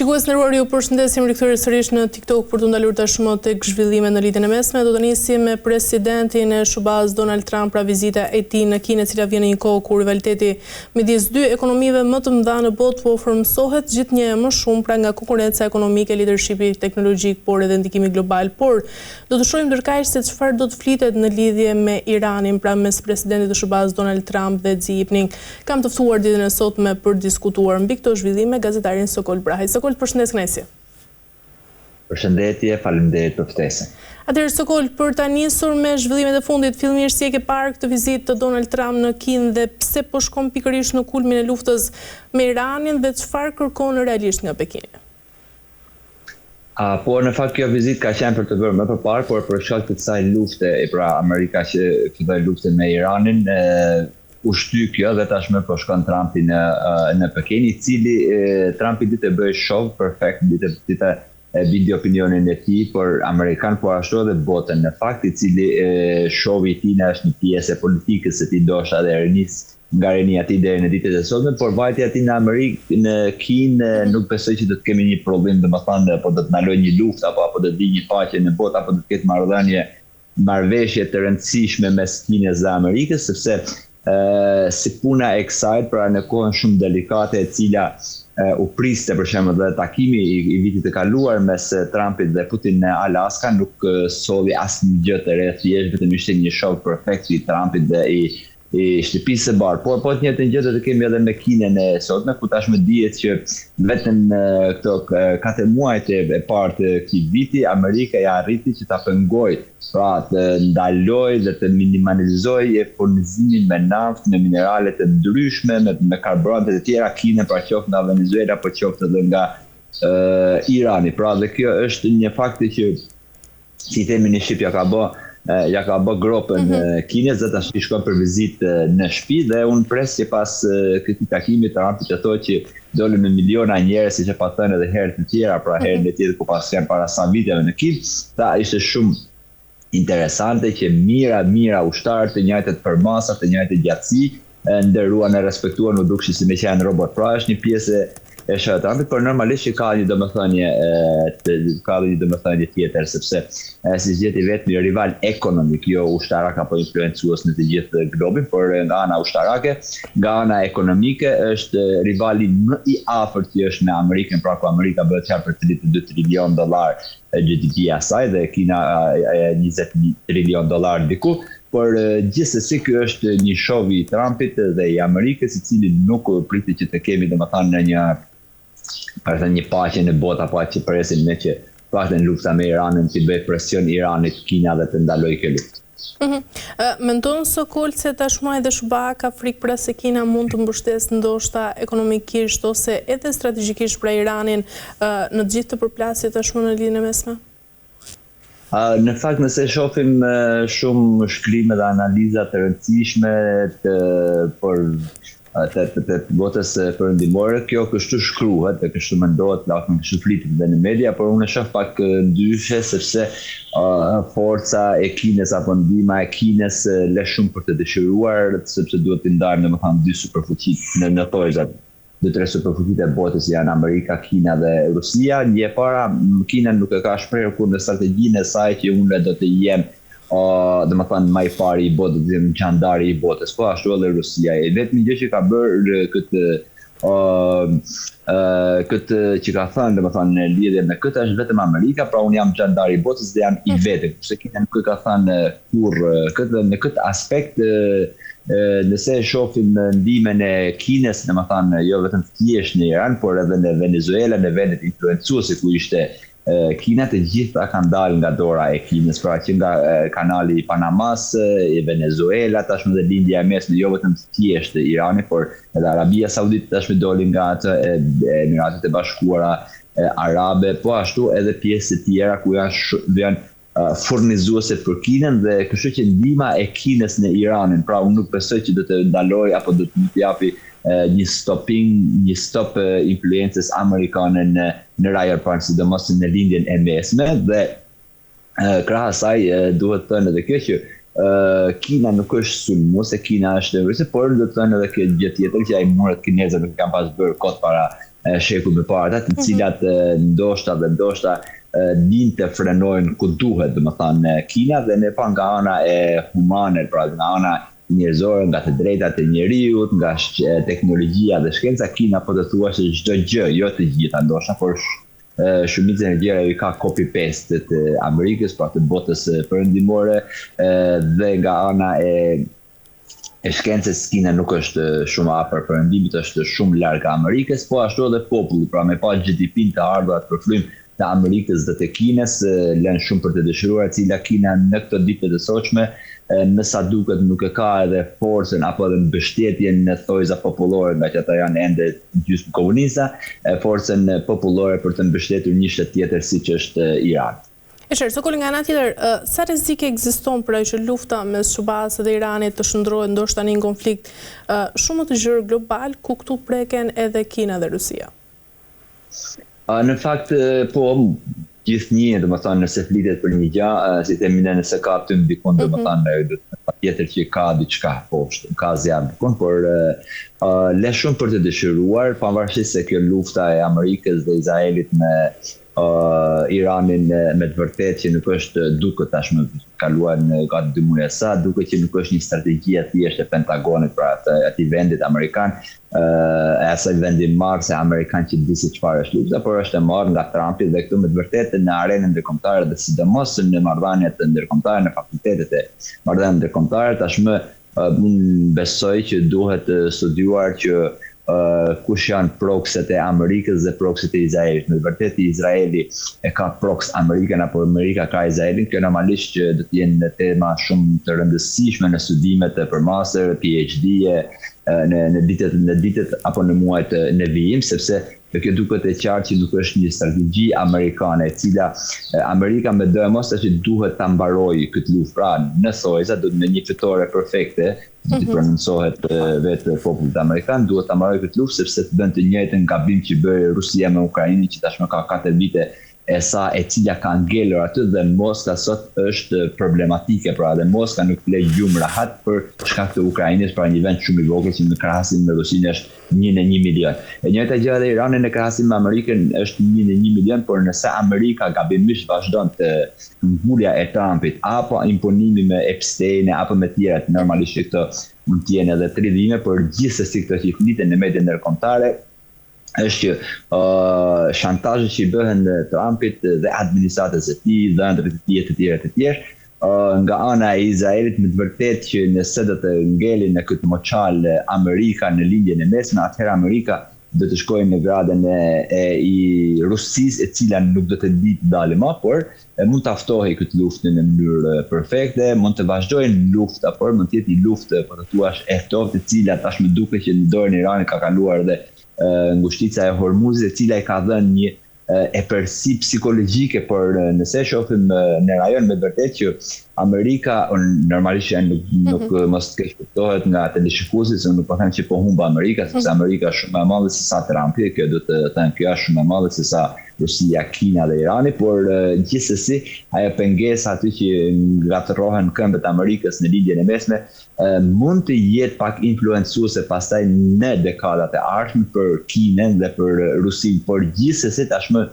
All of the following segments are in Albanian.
Shikues nderuar, ju përshëndesim rikthyer sërish në TikTok për të ndalur tashmë tek zhvillimet në lidhjen e mesme. Do të nisim me presidentin e SBA-s Donald Trump, pra vizita e tij në Kinë, e cila vjen në një kohë kur rivaliteti midis dy ekonomive më të mëdha në botë po frymësohet gjithnjë më shumë pra nga konkurenca ekonomike, leadershipi teknologjik, por edhe ndikimi global. Por do të shohim ndërkaq se çfarë do të flitet në lidhje me Iranin, pra mes presidentit të SBA-s Donald Trump dhe Xi Jinping. Kam të ftuar ditën e sotme për diskutuar mbi këto zhvillime gazetarin Sokol Brahaj. Sokol, përshëndes Knesi. Përshëndetje, faleminderit për ftesën. Atëherë Sokol, për ta nisur me zhvillimet e fundit, fillimisht si e ke parë këtë vizitë të Donald Trump në Kinë dhe pse po shkon pikërisht në kulmin e luftës me Iranin dhe çfarë kërkon realisht nga Pekini? Po në fakt kjo vizitë ka qenë për të bërë më përpara, por për shkak të kësaj lufte, pra Amerika që filloi luftën me Iranin, u shty kjo dhe tashmë po shkon Trumpi në Pekin, i cili Trumpi ditë e bëj show perfekt, ditë e bidi opinionin e tij për amerikan, por ashtu edhe botën në fakt, i cili showi i tij është një pjesë e politikës së tij, ndoshta edhe rinis nga rinia e tij deri në ditët e sotme, por vajtja e tij në Amerikë, në Kinë, nuk besoj që do të kemi një problem, domethënë apo do të ndalojë një luftë apo do të vi një paqe në botë apo do të ketë marrëveshje të rëndësishme mes Kinës dhe Amerikës, sepse si puna e kësaj, pra në kohën shumë delikate e cila u priste për shembull dhe takimi i vitit të kaluar mes Trumpit dhe Putin në Alaska nuk solli asnjë gjë të re, thjesht vetëm ishte një show perfekt i Trumpit dhe i shtëpisë së bardhë. Por të njëjtën gjë do të kemi edhe me Kinën e sotme, ku tashmë dihet që vetëm këto 4 muajt e parë të këtij viti Amerika ja arriti që ta pengojë, pra të ndalojë dhe të minimalizojë furnizimin me naftë, me minerale të ndryshme, me karburante të tjera Kinën, pra qoftë nga Venezuela, por qoftë edhe nga Irani. Pra dhe kjo është një fakti që si themi në Shqip ja ka bë gropën Kinës dhe tash shkon për vizitë në shtëpi dhe unë pres që pas këtij takimi Trumpi të thotë që dolën me miliona njerëz, siç e pa thënë edhe herë të tjera, pra herën e tjetër ku pas janë para sa viteve në Kinë, ishte shumë interesante që mira ushtarë të njëjtët përmasa, të njëjtët gjatësi, nderuan e respektuan, u dukshi si me që janë robot. Pra është një pjesë e Trumpit, por normalisht që ka një domethënie tjetër, sepse si gjeti vetëm një rival ekonomik, jo ushtarak apo influencues në të gjithë globin, por nga ana ushtarake, nga ana ekonomike është rivali më i afërt që është me Amerikën, pra ku Amerika bëhet qarë për $32 trilion GDP-ja saj dhe Kina $20 trilion diku. Por gjithsesi ky është një show i Trumpit dhe i Amerikës, i cili nuk pritet që të kemi domethënë një paqe në botë apo që presim ne që paktën lufta me Iranin të bëjë presion Iranit, Kina dhe të ndalojë kjo luftë. Mendon Sokol se tashmë edhe SBA ka frikë pra se Kina mund të mbështesë ndoshta ekonomikisht ose edhe strategjikisht për Iranin në të gjithë të përplasjet tashmë në lidhjen e mesme? Në fakt nëse shohim shumë shkrime dhe analiza të rëndësishme të botës perëndimore, kjo kështu shkruhet dhe kështu mendohet, kështu flitet dhe në media, por unë shoh pak ndryshe sepse forca e Kinës apo ndihma e Kinës le shumë për të dëshiruar, sepse duhet të ndajmë domethënë dy superfuqitë në thojzat. 2-3 superfuqitë e botës janë Amerika, Kina dhe Rusia. Një e para, Kina nuk e ka shprehur kur në strategjinë e saj që unë do të jem domethënë më i pari i botës, gjandari i botës, po ashtu edhe Rusia. Vetëm gjë që ka bërë këtë që ka thënë domethënë në lidhje me këtë është vetëm Amerika, pra unë jam gjandari i botës dhe jam i vetëm. Sepse Kina nuk e ka thënë kurrë në këtë aspekt. Nëse shohim ndihmën e Kinës, domethënë jo vetëm thjesht në Iran, por edhe në Venezuela, në vendet influencuese ku ishte Kina, të gjitha kanë dalë nga dora e Kinës, pra që nga kanali i Panamas, i Venezuela, tashmë dhe lindja e mesme, jo vetëm thjesht Irani, por edhe Arabia Saudite tashmë doli nga atë Emiratet e Bashkuara Arabe, po ashtu edhe pjesë të tjera ku janë furnizuese për Kinën dhe kështu që ndihma e Kinës në Iranin, pra unë nuk besoj që do të ndaloj apo do të japi një stop influencës amerikane në rajon, pra sidomos në lindjen e mesme dhe krahas asaj duhet të thënë edhe kjo që Kina nuk është sulmuese, Kina është rusë, por do të thënë edhe kjo gjë tjetër që ai muret kinezët nuk kanë pas bërë kot para shekull më parë, të cilat ndoshta din të frenojnë ku duhet, domethënë Kina, dhe ne pa nga ana e humane, pra nga ana njerëzore, nga të drejtat e njeriut, nga teknologjia dhe shkenca, Kina po të thua se çdo gjë, jo të gjitha ndoshta, por shumicën e gjëra i ka copy-paste të Amerikës, pra të botës perëndimore, dhe nga ana e shkencës, Kina nuk është shumë afër perëndimit, është shumë larg Amerikës, po ashtu edhe populli, pra me pa GDP-n të ardhurat përfrymë të Amerikës dhe të Kinës, lënë shumë për të dëshiruar, cila Kina në këto ditë të sotshme, në sa duket nuk e ka edhe forcën apo edhe mbështetjen në thojza popullore, nga që ata janë ende gjysmë komunista, forcën popullore për të mbështetur një shtet tjetër siç është Iran. Sokolli, nga ana tjetër, sa rrezik ekziston për që lufta mes Shubasë dhe Iranit të shndrohet ndoshta në një konflikt shumë të gjerë global, ku këtu preken edhe Kina dhe Rusia? Në fakt, po, gjithnjë, domethënë nëse flitet për një gjë, si themi ne, nëse ka aty ndikon, domethënë patjetër që ka diçka poshtë, ka zjarr ndikon, por le shumë për të dëshiruar, pavarësisht se kjo lufta e Amerikës dhe Izraelit me Iranin me të vërtetë që nuk është, duket tashmë kaluar në gati 2 muaj sa, duket që nuk është një strategji e thjeshtë e Pentagonit, pra atij vendit amerikan, e asaj vendi marrë se amerikan që di se çfarë është lufta, por është e marrë nga Trumpi dhe këtu me të vërtetë në arenën ndërkombëtare dhe sidomos në marrëdhëniet ndërkombëtare, në fakultetet e marrëdhënieve ndërkombëtare, tashmë unë besoj që duhet studiuar që kush janë prokset e Amerikës dhe prokset e Izraelit. Me të vërtetë Izraeli e ka proks Amerikën apo Amerika ka Izraelin, kjo normalisht që do të jenë tema shumë të rëndësishme në studimet e përmaster, PhD-e, në ditët apo në muajt në vijim, sepse kjo duket e qartë që nuk është një strategji amerikane, e cila Amerika me dëmos që duhet ta mbarojë këtë luftë. Pra, në thojza do me një fitore perfekte, të prononcohet vetë popullit amerikan, duhet ta mbarojë këtë luftë sepse të bën të njëjtën gabim që bëri Rusia me Ukrainën, që tashmë ka 4 vite e sa, e cila ka ngelur aty, dhe Moska sot është problematike, pra dhe Moska nuk le gjumë rahat për shkak të Ukrainës, pra një vend shumë i vogël që në krahasim me Rusinë është 1 në 1 milion. E njëjta gjë edhe Irani në krahasim me Amerikën është 1 në 1 milion, por nëse Amerika gabimisht vazhdon të ngulja e Trumpit apo imponimi me Epstein apo me tjerat, normalisht këto mund të jenë edhe tridhime, por gjithsesi këto që fliten në mediat ndërkombëtare është që shantazhet që i bëhen Trumpit dhe administratës së tij dhe ëndrrat e tjerë, nga ana e Izraelit, me të vërtetë që nëse do të ngelin në këtë moçal Amerika në lindjen e mesme, atëherë Amerika do të shkojë në gradën i Rusisë, e cila nuk do të di të dalë më, por mund të aftohej këtë luftë në mënyrë perfekte, mund të vazhdojnë lufta, por mund të jetë një luftë, po të thuash, e ftohtë, e cila tashmë duket që në dorën e Iranit ka kaluar dhe ngushtica e Hormuzit, e cila i ka dhënë një epërsi psikologjike, por nëse shohim në rajon me vërtet që Amerika normalisht nuk mos të keq kuptohet nga teleshikuesit, se nuk po them që po humba Amerika, sepse Amerika është shumë më e madhe se sa Trumpi, kjo do të them kjo është shumë më e madhe se sa Rusia, Kina dhe Irani, por gjithsesi ajo pengesa aty që ngatërrohen këmbët Amerikës në lindjen e mesme mund të jetë pak influencuese pastaj në dekadat e ardhshme për Kinën dhe për Rusinë, por gjithsesi tashmë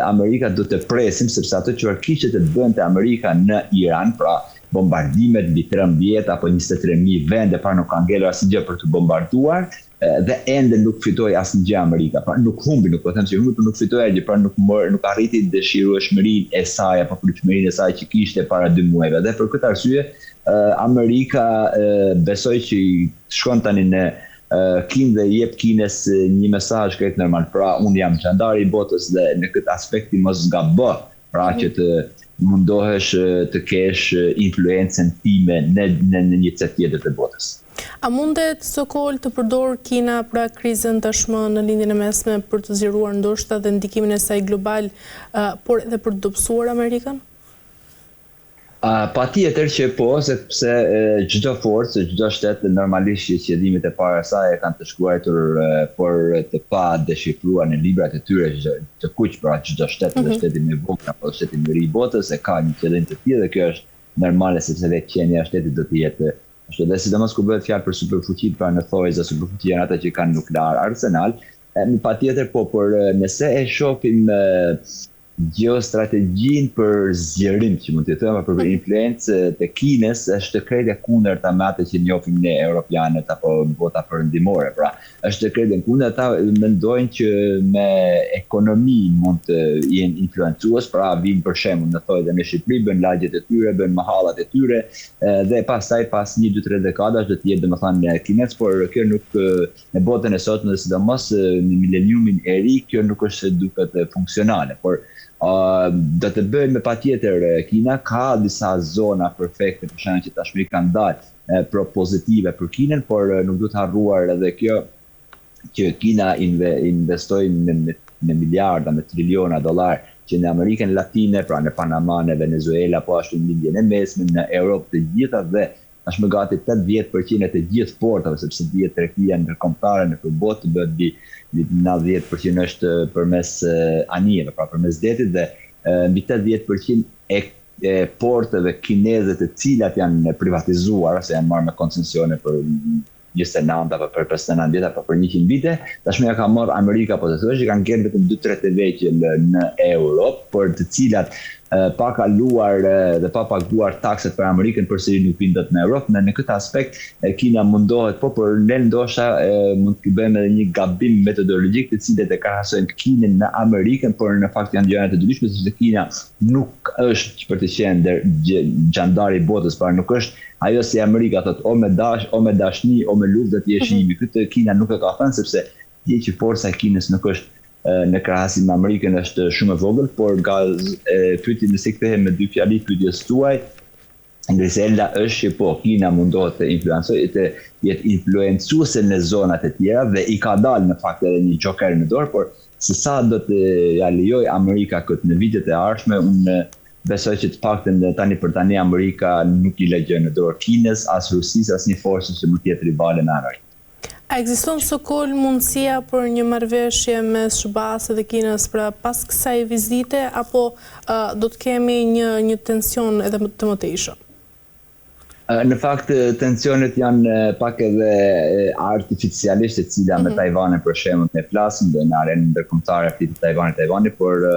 Amerika do të presim, sepse ato çfarë kishte të bënte Amerika në Iran, pra bombardimet mbi 13 apo 23.000 vende, pra nuk ka ngelur asgjë për të bombarduar, dhe ende nuk fitoi asnjë Amerika, pra nuk humbi, nuk po them se humbi, por nuk fitoi asgjë, pra nuk arriti dëshirueshmërinë e saj apo pritshmërinë e saj që kishte para 2 muajve. Dhe për këtë arsye Amerika besoj që shkon tani në Kinë dhe jep Kinës një mesazh krejt normal. Pra unë jam xhandari i botës dhe në këtë aspekt mos zgabo, pra që të mundohesh të kesh influencën time në një cet tjetër të botës. A mundet Sokol të përdor Kina pra krizën tashmë në lindjen e mesme për të zgjeruar ndoshta dhe ndikimin e saj global, por edhe për të dobësuar Amerikën? Patjetër që po, sepse çdo forcë, çdo shtet normalisht që qëllimet e para saj kanë të shkruar por të pa deshifruar në librat e tyre të kuq, pra çdo shtet, dhe shteti më i vogël apo shteti më i ri i botës e ka një qëllim të tillë, dhe kjo është normale sepse vetë qenia e shtetit do të jetë ashtu. Dhe sidomos kur bëhet fjalë për superfuqi, pra në thojza superfuqi janë ata që kanë nuklear arsenal, Patjetër po, por nëse e shohim geostrategjin për zgjerim, që mund të thëmë për influencë të Kinës, është krejtja kundërta me atë që njohim ne europianët apo bota perëndimore. Pra, është krejtja kundërta, mendojnë që me ekonomi mund të jenë influencues, pra vinë për shembull në thojë dhe në Shqipëri, bën lagjet e tyre, bën mahallat e tyre, dhe pastaj pas 1-2-3 dekadash do të jetë domethënë kinez, por kjo nuk në botën e sotme, sidomos në mileniumin e ri, kjo nuk është duket funksionale, por do të bëjmë me patjetër. Kina ka disa zona perfekte, për shembull që tashmë kanë dalë propozitive për Kinën, por nuk duhet harruar edhe kjo që Kina investoi me miliarda, me triliona dollar që në Amerikën Latine, pra në Panama, në Venezuela, po ashtu në Indien e Mesme, në Europë të gjitha, dhe tashmë gati 80% të gjithë portave, sepse dihet tregtia ndërkombëtare në botë bëhet 90% është përmes anijeve, pra përmes detit, dhe mbi 80% e porteve kineze të cilat janë privatizuar ose janë marrë me koncesione për 29 apo për 59 vjet apo për 100 vite, tashmë ja ka marrë Amerika, po të thosh, kanë gjenë vetëm 2-3 të veqe në Europë, por të cilat pa kaluar dhe pa paguar takset për Amerikën, përsëri nuk vinë dot në Europë. Në këtë aspekt Kina mundohet, por ne ndoshta mund të bëjmë edhe një gabim metodologjik të cilët e krahasojnë Kinën në Amerikën, por në fakt janë gjëra të ndryshme, sepse Kina nuk është për të qenë gjandari i botës, pra nuk është ajo si Amerika thotë o me dashni, o me luftë do të jesh imi. Këtë Kina nuk e ka thënë, sepse di që forca e Kinës nuk është në krahasim me Amerikën është shumë e vogël, por nga pyetja nëse kthehem me dy fjali pyetjes tuaj, Grisela është që po, Kina mundohet të influencojë, të jetë influencuese në zonat e tjera dhe i ka dalë në fakt edhe një joker në dorë, por se sa do të ja lejoj Amerika këtë në vitet e ardhshme, unë besoj që të paktën tani për tani Amerika nuk i lejoj në dorë Kinës, as Rusisë, as një forcë që mund të jetë rivale në Amerikë. A ekziston sokol mundësia për një marrëveshje mes SBA-s dhe Kinës pra pas kësaj vizite, apo do të kemi një tension edhe të mëtejshëm? Në fakt, tensionet janë pak edhe artificialisht, e cila me Tajvanin për shembull ne flasim dhe në arenën ndërkombëtare flitet Tajvani, por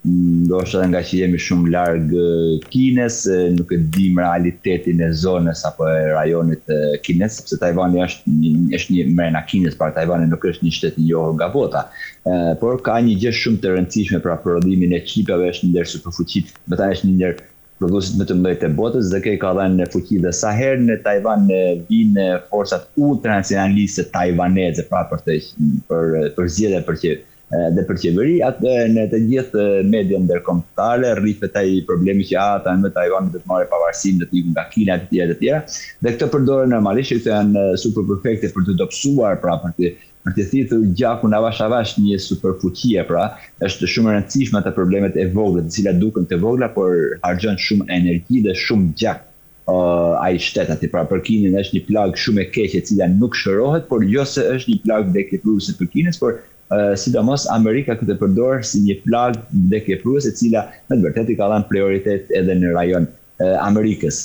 ndoshta nga që jemi shumë larg Kinës, nuk e dim realitetin e zonës apo e rajonit kinez, sepse Tajvani është një mrena Kinës, pra Tajvani nuk është një shtet i njohur nga bota. Por ka një gjë shumë të rëndësishme, pra prodhimin e çipave është ndër superfuqitë, më tani është një ndër prodhuesit më të mëdhenj të botës, dhe kjo ka dhënë fuqi dhe sa herë në Tajvan vinë forcat ultranacionaliste tajvaneze, pra për zgjedhje për qeveri, atë në të gjithë media ndërkombëtare rrihet ai problemi që ata në Tajvan do të marrë pavarësinë, do të ikën nga Kina e të tjera, dhe këto përdoren normalisht, këto janë super perfekte për të dobësuar, pra për të thithur gjakun avash një superfuqie, pra është shumë e rëndësishme ato problemet e vogla, të cilat duken të vogla, por harxhon shumë energji dhe shumë gjak ai shtet aty. Pra për Kinën është një plagë shumë e keqe, e cila nuk shërohet, por jo se është një plagë vdekjepruese për Kinës, por sidomos Amerika këtë përdor si një plagë vdekjepruese, e cila në të vërtetë i ka dhënë prioritet edhe në rajon Amerikës.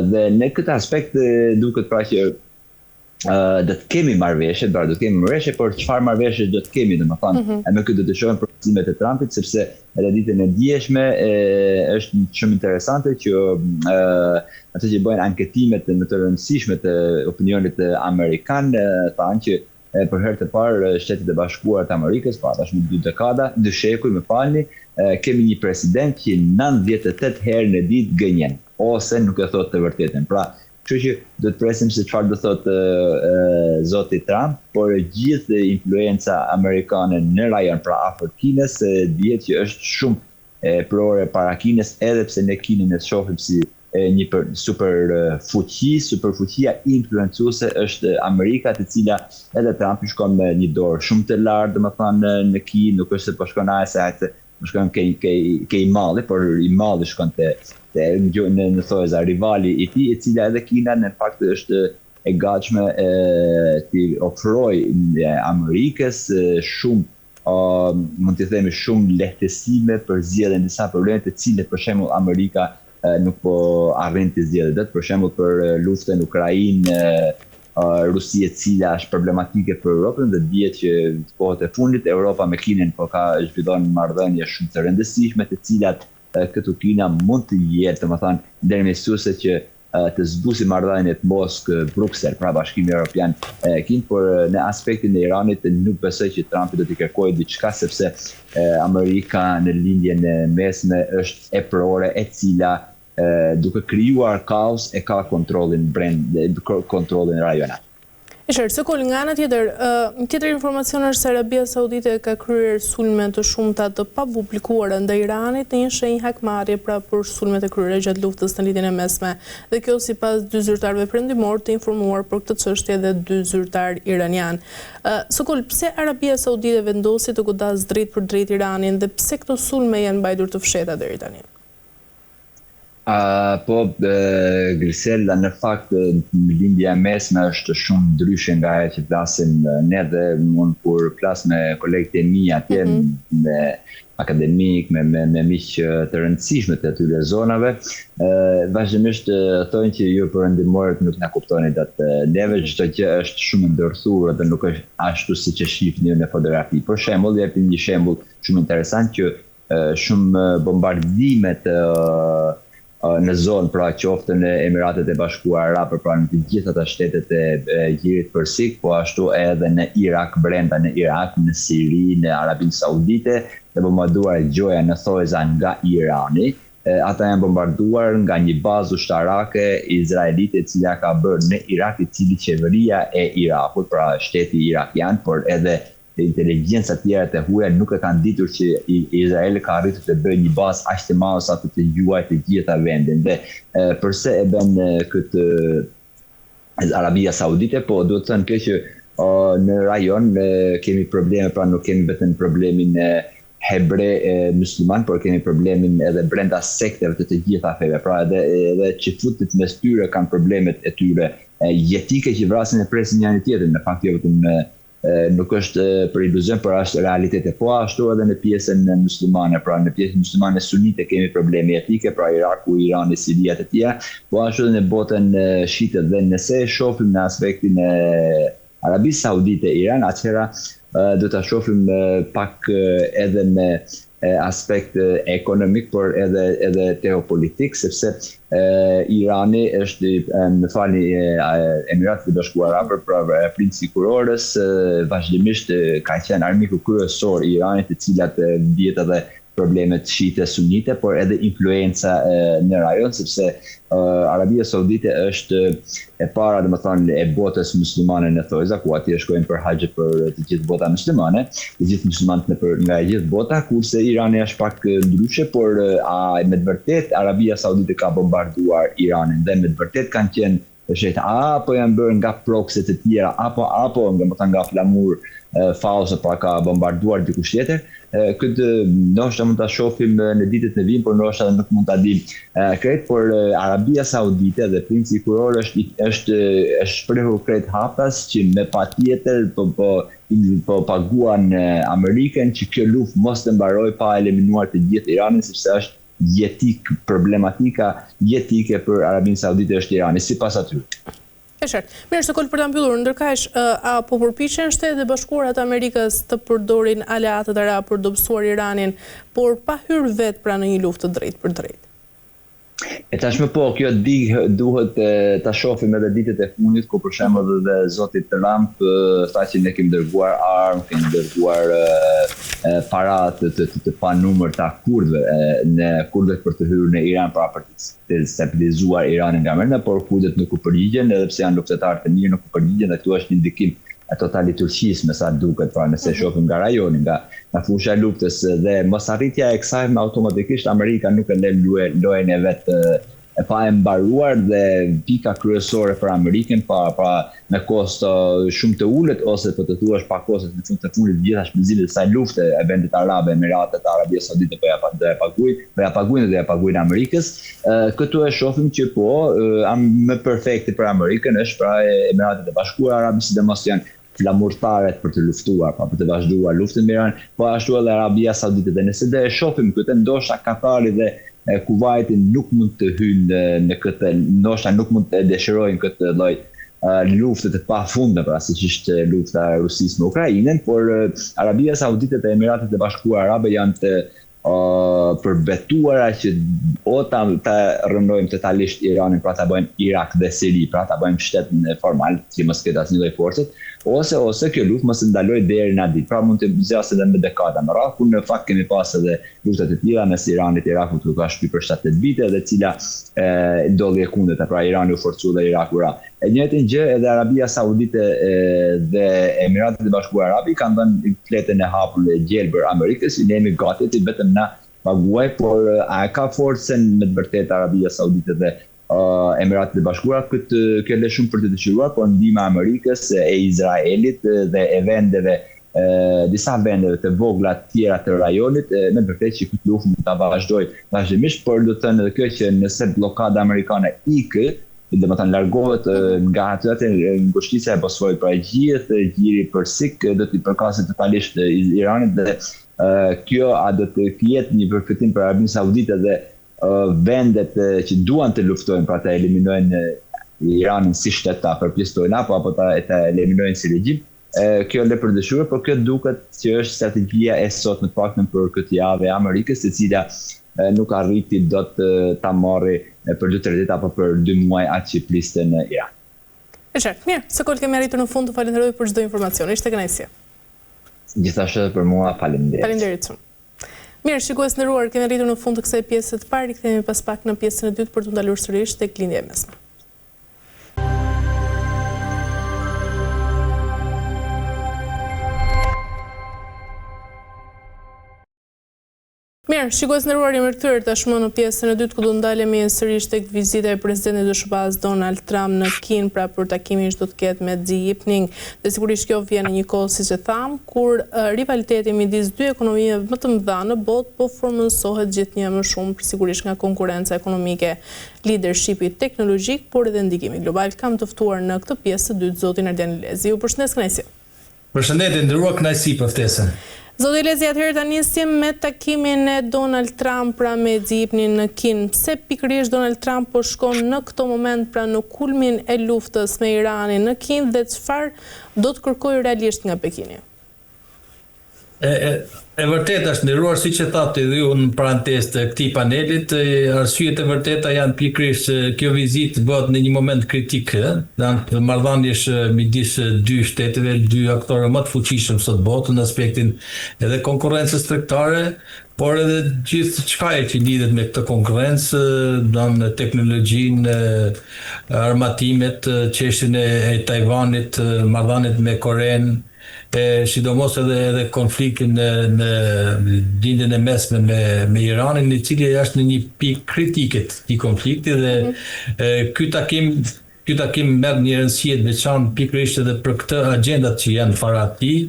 Dhe në këtë aspekt duket pra që do të kemi marrëveshje, por çfarë marrëveshje do të kemi, domethënë, me këtë do të shohim përcaktimet e Trumpit, sepse edhe ditën e dieshme është shumë interesante që ato që bëjnë anketimet më të rëndësishme të opinionit amerikan thanë që për herë të parë Shtetet e Bashkuara të Amerikës, pa tashmë 2 dekada, 2 shekuj më falni, kemi një president që 98 herë në ditë gënjen, ose nuk e thot të vërtetën. Pra, kështu që do të presim se çfarë do thotë zoti Trump, por gjithë influenca amerikane në rajon, pra afër Kinës, dihet që është shumë prore para Kinës, edhe pse ne Kinën e shohim si një superfuqia influencuese është Amerika, të cila edhe Trump shkon me një dorë shumë të lartë, domethënë në Kinë, nuk është se po shkon as se po shkon ke i malli, por i malli shkon te në thojza rivali i tij, e cila edhe Kina në fakt është e gatshme të ofrojë Amerikës shumë mund të themi shumë lehtësime për zgjedhjen e disa probleme të cilët për shembull Amerika nuk po arrin të zgjidhë. Për shembull për luftën në Ukrainë, Rusia e cila është problematike për Europën dhe dihet që në kohët e fundit Europa me Kinën po ka zhvillon marrëdhënie shumë të rëndësishme të cilat këtu Kina mund të jetë, domethënë ndërmjetësuese që të zbusi marrëdhëniet Moskë-Bruksel, pra Bashkimi Evropian Kinë, por në aspektin e Iranit nuk besoj që Trumpi do të kërkojë diçka sepse Amerika në lindjen e mesme është e prore e cila duke krijuar kaos e ka kontrollin rajonal. Sokol, nga ana tjetër, tjetër informacion është se Arabia Saudite ka kryer sulme të shumta të papublikuara ndaj Iranit në një shenjë hakmarrje pra për sulmet e kryera gjatë luftës në lidhjen e mesme. Dhe kjo sipas dy zyrtarëve perëndimor të informuar për këtë çështje dhe dy zyrtar iranian. Sokol, pse Arabia Saudite vendosi të godas drejt për drejt Iranin dhe pse këto sulme janë mbajtur të fshehta deri tani? Grisela, në fakt, lindja e mesme është shumë ndryshe nga ajo që flasim ne dhe unë kur flas me kolegët e mi atje, me akademik, me miq të rëndësishme të atyre zonave, vazhdimisht thonë që ju perëndimorët nuk na kuptoni datë neve, çdo gjë është shumë ndërthurë dhe nuk është ashtu siç e shihni në fotografi. Për shembull, japim një shembull shumë interesant që shumë bombardimet në zonë, pra qoftë në Emiratet e Bashkuara Arabe, pra në të gjitha të shtetet e Gjirit Persik, po ashtu edhe në Irak, brenda në Irak, në Siri, në Arabinë Saudite, dhe bombarduar gjoja në thojza nga Irani. Ata janë bombarduar nga një bazë ushtarake izraelite e cila ka bërë në Irak, i cili qeveria e Irakut, pra shteti irakian, por edhe inteligjenca tjera të huaja nuk e kanë ditur që Izraeli ka arritur të bëjë një bazë aq të madhe sa të juaj të gjitha vendin. Dhe përse e bën këtë Arabia Saudite, po duhet të thënë që në rajon kemi probleme, pra nuk kemi vetëm problemin hebre musliman, por kemi problemin edhe brenda sekteve të gjitha feve. Pra edhe çifutët mes tyre kanë problemet e tyre jetike që vrasin e presin njëri tjetrin. Në fakt jo vetëm nuk është për iluzion, por është realitete. Po ashtu edhe në pjesën muslimane, pra në pjesën muslimane sunite kemi probleme etike, pra Iraku, Irani, Siria të tjera, po ashtu edhe në botën shite. Dhe nëse shohim në aspektin e Arabisë Saudite Iran, atëherë do ta shohim pak edhe me aspekt ekonomik, por edhe teopolitik, sepse Irani është, më falni, Emiratet e Bashkuara Arabe, pra princi kurorës, vazhdimisht ka qenë armiku kryesor i Iranit, të cilat vjet edhe problemet shite sunite, por edhe influenca në rajon, sepse Arabia Saudite është e para, domethënë, e botës muslimane në thojza, ku atje shkojnë për haxh për të gjithë bota muslimane, të gjithë muslimanët nga gjithë bota, kurse Irani është pak ndryshe, por me të vërtet Arabia Saudite ka bombarduar Iranin dhe me të vërtet kanë qenë apo janë bërë nga proxy të tjera, apo nga flamur false, pra ka bombarduar dikush tjetër. Këtë ndoshta mund ta shohim në ditët e vijim, por ndoshta nuk mund ta dim krejt, por Arabia Saudite dhe princi kuror është shprehur krejt haptas që me patjetër po paguan Amerikën që kjo luftë mos të mbarojë pa eliminuar të gjithë Iranin, sepse është problematika jetike për Arabinë Saudite është Irani, sipas atyre. Mirë, Sokol, për ta mbyllur, ndërkaq apo përpiqen Shtetet e Bashkuara të Amerikës të përdorin aleatët arab për dobësuar Iranin, por pa hyrë vetë pra në një luftë të drejtë për drejtë? E tashmë po, kjo duhet ta shohim edhe ditët e fundit, ku për shembull edhe zoti Trump tha që ne kemi dërguar armë, kemi dërguar para të panumërta kurdëve për të hyrë në Iran, pra për të stabilizuar Iranin nga brenda, por kurdët nuk u përgjigjen, edhe pse janë luftëtarë të mirë, nuk u përgjigjen, dhe këtu është një ndikim totali turqisë, me sa duket, pra nëse shohim nga rajoni, nga fusha e luftës, dhe mos arritja e kësaj automatikisht Amerika nuk e lën lojën e vet pa e mbaruar, dhe pika kryesore për Amerikën pa me kosto shumë të ulët, ose po të thuash pa kosto në fund të fundit gjitha shpenzimet e kësaj lufte e vendit arabe, Emiratet Arabia Saudite po ja paguajnë Amerikës. Këtu e shohim që po më perfekti për Amerikën është pra Emiratet e Bashkuara Arabe, sidomos janë flamurtaret për të luftuar, pa për të vazhduar luftën me Iran, po ashtu edhe Arabia Saudite. Dhe nëse dhe e shohim këtë, ndoshta Katari dhe Kuvaiti nuk mund të hyjnë në këtë, ndoshta nuk mund të dëshirojnë këtë lloj luftët e pafundme, pra siç ishte lufta e Rusisë me Ukrainën, por Arabia Saudite dhe Emiratet e Bashkuara Arabe janë të përbetuara që o ta rëndojmë totalisht Iranin, pra ta bëjmë Irak dhe Siri, pra ta bëjmë shtetin formal, që mos ketë asnjë lloj forcet, ose kjo luftë mos ndalojë deri në ditë. Pra mund të zgjasë edhe me dekada më radh, kur në fakt kemi pas edhe luftat e tilla mes Iranit e Irakut, ku ka shtypur për 7-8 vite, dhe cila ndodhi e kundërta, pra Irani u forcua dhe Iraku ra. E njëjtën gjë edhe Arabia Saudite dhe Emiratet e Bashkuara Arabe kanë dhënë fletën e hapur e gjelbër Amerikës, ne jemi gati të vetëm na paguaj, por a ka forcën me të vërtetë Arabia Saudite dhe Emiratet e Bashkuara kjo le shumë për të dëshiruar, por ndihma e Amerikës, e Izraelit dhe e vendeve, disa vendeve të vogla të tjera të rajonit, me të vërtetë që këtë luftë mund ta vazhdojë vazhdimisht, por do të thënë edhe kjo që nëse bllokada amerikane ikë, dhe më thënë largohet nga atë ngushtica e Bosforit, pra gjithë gjiri përsik do t'i përkasit totalisht Iranit, dhe kjo a do të jetë një përfitim për Arabinë Saudite dhe vendet që duan të luftojnë, pra ta eliminojnë Iranin si shtet, ta përpjestojnë apo ta eliminojnë si regjim. Kjo le për dëshuar, por kjo duket që është strategjia e sotme, të paktën për këtë javë e Amerikës, e cila nuk arriti do të ta marrë për 2-3 ditë apo për 2 muaj atë që pliste në Iran. E qartë, mirë, Sokol kemi arritur në fund, të falenderoj për çdo informacion. Ishte kënaqësi. Gjithashtu për mua, faleminderit. Faleminderit shumë. Mirë, shikues nderuar, kemi arritur në fund të kësaj pjese të parë, kthehemi pas pak në pjesën e dytë për të ndalur sërish tek lindja e mesme. Mirë, shikues nderuar, jemi rikthyer tashmë në pjesën e dytë, ku do ndalemi sërish tek vizita e presidentit të SBA-s Donald Trump në Kinë, pra për takimin që do të ketë me Xi Jinping. Dhe sigurisht kjo vjen në një kohë, siç e tham, kur rivaliteti midis dy ekonomive më të mëdha në botë po formësohet gjithnjë më shumë, sigurisht nga konkurenca ekonomike, leadershipi teknologjik, por edhe ndikimi global. Kam të ftuar në këtë pjesë të dytë zotin Ardian Lezi. Ju përshëndes, kënaqësi. Përshëndetje, nderuar, kënaqësi për ftesën. Zoti Lezi, atëherë ta nisim me takimin e Donald Trump pra me Xi Jinping në Kinë. Pse pikërisht Donald Trump po shkon në këtë moment pra në kulmin e luftës me Iranin në Kinë, dhe çfarë do të kërkojë realisht nga Pekini? E vërtet është nderuar, siç e thatë edhe ju në parantezë të këtij panelit, arsyet e vërteta janë pikërisht kjo vizitë bëhet në një moment kritik, janë marrëdhënies midis dy shteteve, dy aktorë më të fuqishëm sot botë në aspektin edhe konkurrencës tregtare, por edhe gjithë çkaje që lidhet me këtë konkurrencë, në teknologjinë, armatimet, çështjen e Tajvanit, marrëdhëniet me Korenë, sidomos edhe konfliktin në lindjen e mesme me Iranin, i cili është në një pikë kritike të konfliktit, dhe ky takim merr një rëndësi të veçantë pikërisht edhe për këtë agjendat që janë para tij,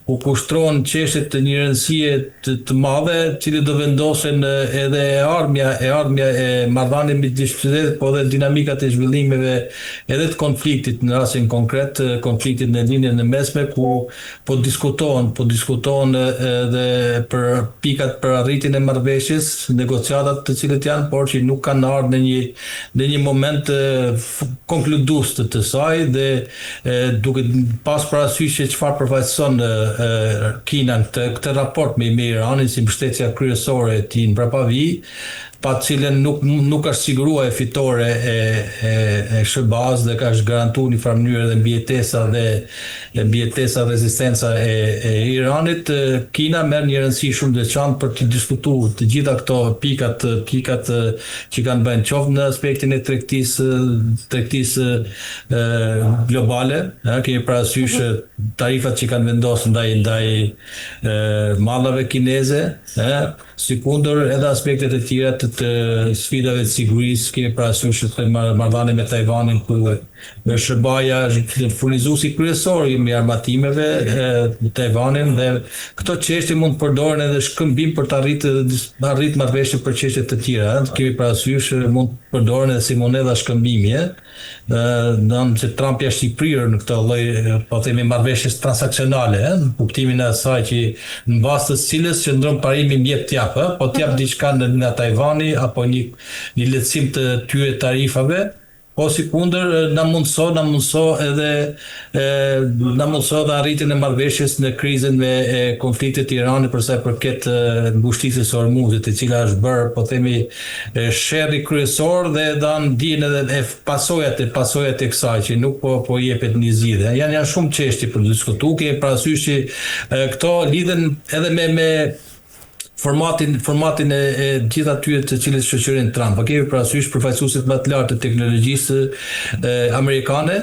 ku kushtrohen çështje të një rëndësie të madhe, cili do vendosen edhe ardhmja e marrëdhënieve midis shtetit, po edhe dinamikat e zhvillimeve edhe të konfliktit në rastin konkret, konfliktit në lindjen e mesme, ku po diskutohen edhe për pikat për arritjen e marrëveshjes, negociatat të cilët janë, por që nuk kanë ardhur në një moment konkludues të saj, dhe duke pas parasysh se çfarë përfaqëson Kina këtë raport me Iranin si mbështetja kryesore e tij mbrapa vij, pa cilën nuk është siguruar e fitore e SBA-s, dhe ka garantuar në farë mënyrë dhe mbijetesa rezistenca e Iranit. Kina merr një rëndësi shumë të veçantë për të diskutuar të gjitha këto pikat që kanë bën qoftë në aspektin e tregtisë globale, kemi parasysh tarifat që kanë vendosur ndaj mallave kineze, sikundër edhe aspektet e tjera të sfidave të sigurisë, kemi parasysh marrëdhënie me Tajvanin, ku SBA-ja është furnizuesi kryesor i armatimeve në Tajvanin, dhe këto çështje mund të përdoren edhe shkëmbim për të arritur marrëveshje për çështje të tjera. Kemi parasysh mund të përdoren edhe si monedha shkëmbimi, që Trump është i prirë në këtë lloj, po themi, marrëveshjes transaksionale, në kuptimin e asaj që në bazë të cilës qëndron parimi mbi t'jap, po t'jap diçka nga Tajvani apo një lehtësim të tyre tarifave, Po si kundër na mundso edhe arritjen e marrëveshjes në krizën me konfliktet e Iranit për sa i përket ngushtisjes së Hormuzit, e cila është bërë, po themi, sherrri kryesor dhe dan dijen edhe pasojat e kësaj që nuk po jepet një zgjidhje. Janë shumë çështje për të diskutuar, kemi parasysh që këto lidhen edhe me formatin e gjithë atyre të cilët shoqërinë Trump. Kemi parasysh përfaqësuesit më të lartë të teknologjisë amerikane,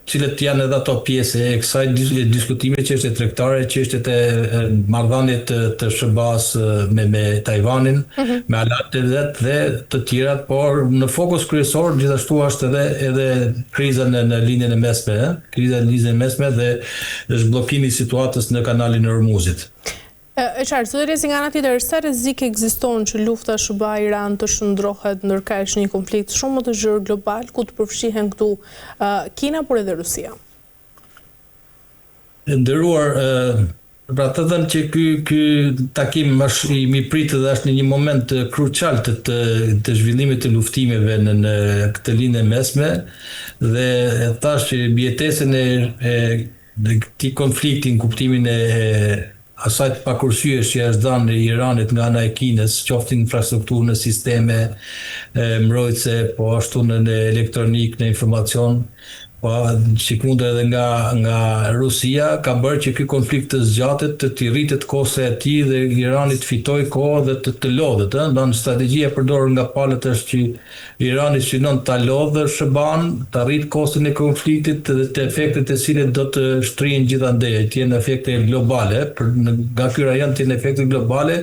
cilët janë edhe ato pjesë e kësaj diskutime, çështje tregtare, çështjet e marrëdhëniet të SBA-s me Tajvanin, me Alatë dhe të tjerat, por në fokus kryesor gjithashtu është edhe kriza në linjën e mesme, kriza në linjën e mesme dhe zhbllokimi i situatës në kanalin e Hormuzit. E qartë, zotëri, nga ana tjetër, sa rrezik ekziston që lufta SBA-Iran të shndrohet ndërkaq një konflikt shumë më të gjerë global, ku të përfshihen këtu Kina, por edhe Rusia? Nderuar, pra të thënë që ky takim është i pritë dhe është në një moment krucial të zhvillimit të luftimeve në këtë linjë mesme, dhe thash që mbijetesën e këtij konflikti në kuptimin e asaj të pakursyes që është dhënë Iranit nga ana e Kinës, qoftë infrastrukturë në sisteme mbrojtëse, po ashtu në elektronik, në informacion, po sikundër edhe nga Rusia, ka bërë që ky konflikt të zgjatet, të rritet kosta e tij dhe Irani të fitojë kohë dhe të lodhet. Ndonë strategjia e përdorur nga palët është që Irani synon ta lodhë SBA-n, të arrit kostin e konfliktit dhe të efektet e cilët do të shtrihen gjithandej, të jenë efekte globale, nga ky rajon të jenë efekte globale,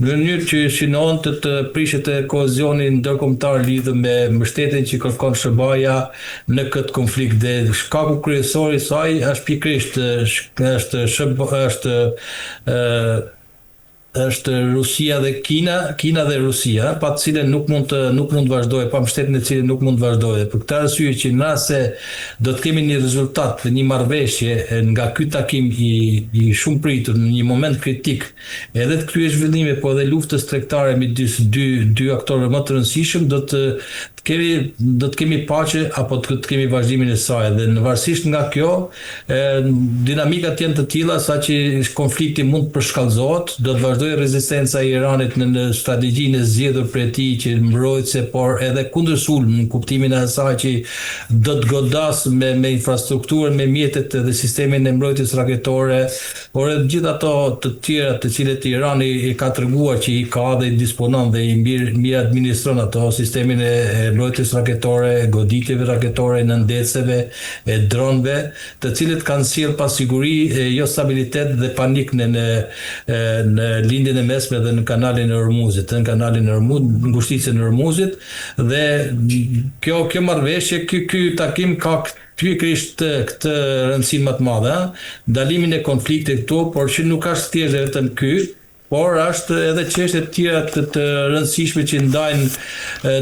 në mënyrë që synon të prishet kohezioni ndërkombëtar lidhur me mbështetjen që kërkon SBA-ja në këtë konflikt. Dhe shkaku kryesor i saj është pikërisht është Rusia dhe Kina dhe Rusia, pa të cilën nuk mund të vazhdojë, pa mbështetjen e cilën nuk mund të vazhdojë. Për këtë arsye që nëse do të kemi një rezultat, një marrëveshje nga ky takim i shumë pritur në një moment kritik, edhe të këtyre zhvillime, po edhe luftës tregtare midis dy aktorëve më të rëndësishëm, do të kemi paqe apo të kemi vazhdimin e saj, dhe në varësisht nga kjo dinamikat janë të tilla sa që konflikti mund të përshkallëzohet, do të vazhdojë rezistenca e Iranit në strategjinë e zgjedhur për tij që mbrojtëse, por edhe kundërsulm në kuptimin e asaj që do të godas me infrastrukturën, me mjetet dhe sistemin e mbrojtjes raketore, por edhe gjithë ato të tjera të cilët Irani i ka treguar që i ka dhe i disponon dhe i mirë administron ato, sistemin e mbrojtjes raketore, goditjeve raketore, në ndeceve, e dronëve, të cilët kanë sjellë pasiguri, jo stabilitet dhe panik në lindjen e mesme dhe në kanalin e Hormuzit, ngushtisjen e Hormuzit, dhe kjo marrëveshje, ky takim ka pikërisht këtë rëndësi më të madhe, ndalimin e konfliktit këtu, por që nuk është thjesht vetëm ky, por është edhe çështje të tjera të rëndësishme që ndajnë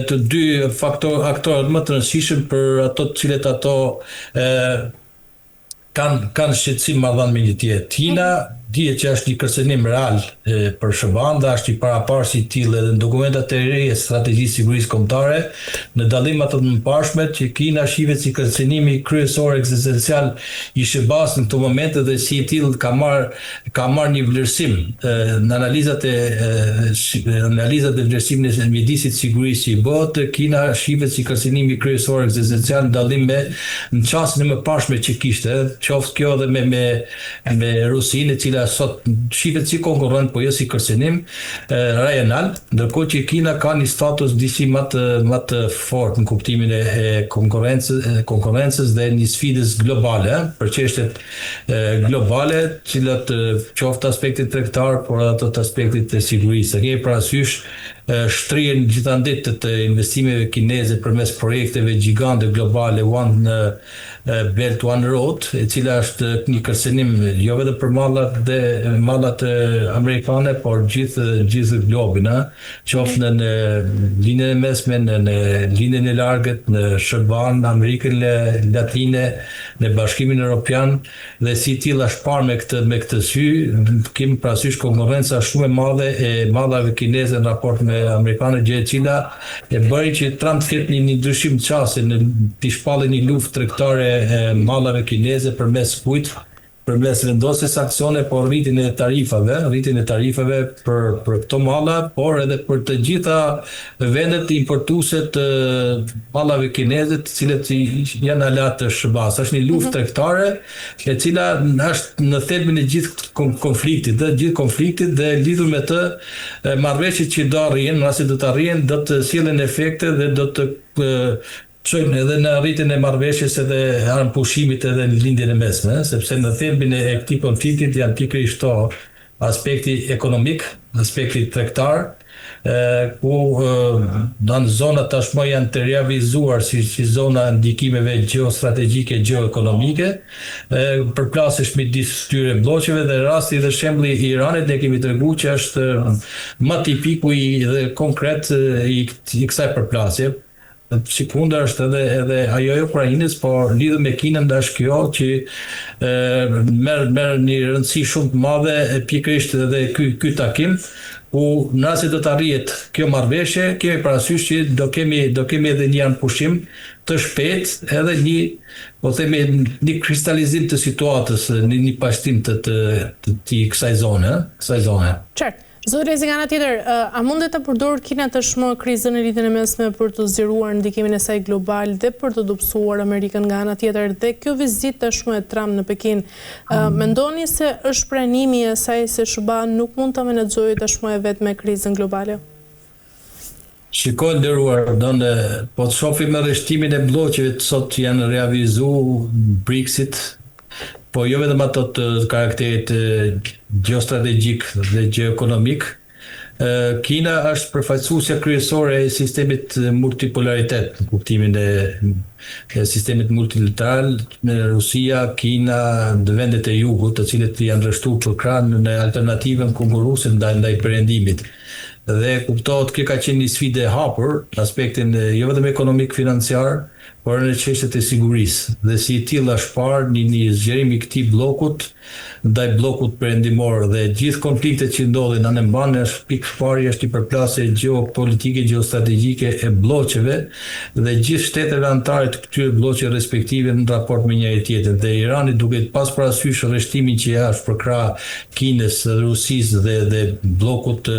të dy aktorët më të rëndësishëm për ato të cilët ato kanë shqetësim marrëdhënie me një tjetër. Kina dihet që është një kërcënim real për SBA-n dhe është i paraparsi i tillë edhe në dokumentat e reja strategjisë sigurisë kombëtare, në dallim ato të mëparshme që Kina shihet si kërcënimi kryesor ekzistencial i SBA-s në këtë moment, dhe si i tillë ka marrë një vlerësim në analizat e vlerësimit e mjedisit sigurisë i botë. Kina shihet si kërcënimi kryesor ekzistencial në dallim me në çastin e mëparshme që kishte, qoftë kjo edhe me Rusinë, e cila sot shihet si konkurrent, po jo si kërcënim rajonal, ndërkohë që Kina ka një status disi më të fortë në kuptimin e konkurrencës dhe një sfidës globale, për çështjet globale, cilat qoftë aspektit tregtar, por ato të aspektit të sigurisë. Kemi parasysh shtrihen gjithandej të investimeve kineze përmes projekteve gjigante globale One Belt One Road, e cila është një kërcënim jo vetëm për mallat amerikane, por gjithë globin, qoftë në linjën e mesme, në linjën e largët, në SBA-n, në Amerikën Latine, në Bashkimin Evropian, dhe si tillë është parë me këtë sy, kemi parasysh konkurrenca shumë e madhe e mallrave kineze në raport me amerikane, gjë e cila e bëri që Trump të ketë një ndryshim të qasë, të shpallë një luftë tregtare e mallave kineze përmes kujt? Përmes vendosjes sankcione por rritjen e tarifave për këto malla, por edhe për të gjitha vendet importuese të mallave kineze, të cilët janë alat të SBA-s. Është një luftë tregtare e cila është në thelbin e gjithë konfliktit dhe lidhur me të marrëveshjet që do arrijnë, nëse do të arrijnë, do të sjellin efekte dhe do të çojnë edhe në arritjen e marrëveshjes edhe armë pushimit edhe në lindjen e mesme, sepse në thelbin e këtij konfliktit janë pikërisht këto aspekti ekonomik, aspekti tregtar, ku në zona tashmë janë të realizuar si zona ndikimeve geostrategjike, geoekonomike, përplasësh midis këtyre bloqeve dhe rasti dhe shembulli i Iranit ne kemi treguar që është më tipiku dhe konkret i kësaj përplasje. Sekunda është edhe ajo e Ukrainës, por lidhur me Kinën është kjo që merr një rëndësi shumë të madhe pikërisht edhe ky takim, ku nëse do të arrihet kjo marrëveshje, kemi parasysh që do kemi edhe një pushim të shpejtë, edhe një kristalizim të situatës, një pashtim të kësaj zone. Qartë. Zoti Rezi, nga ana tjetër, a mundet të përdorë Kina tashmë krizën e rritjen e mesme për të zgjeruar ndikimin e saj global dhe për të dobësuar Amerikën nga ana tjetër, dhe kjo vizitë tashmë e Trump në Pekin, mendoni se është pranimi i saj se SBA nuk mund ta menaxhojë tashmë e vetë me krizën globale? Shikoj nderuar, po të shohim rreshtimin e bllokeve të sot janë realizuar Brexit, po jo vetëm ato të karakterit geostrategjik dhe geoekonomik. Kina është përfaqësuesja kryesore e sistemit multipolaritet, në kuptimin e sistemit multilateral me Rusia, Kina dhe vendet e jugut, të cilët janë rreshtuar për krah në alternativën konkurruese ndaj perëndimit. Dhe kuptohet kjo ka qenë një sfidë e hapur në aspektin jo vetëm ekonomik financiar, por në çështjet e sigurisë. Dhe si i tillë është parë një zgjerim i këtij bllokut ndaj bllokut perëndimor, dhe gjithë konfliktet që ndodhin në amban është pikë parë është një përplasje geopolitike, geostrategjike e bllokeve dhe gjithë shteteve anëtare të këtyre bllokeve respektive në raport me njëri tjetrin. Dhe Irani, duke pas parasysh rreshtimin që është për krah Kinës, Rusisë dhe bllokut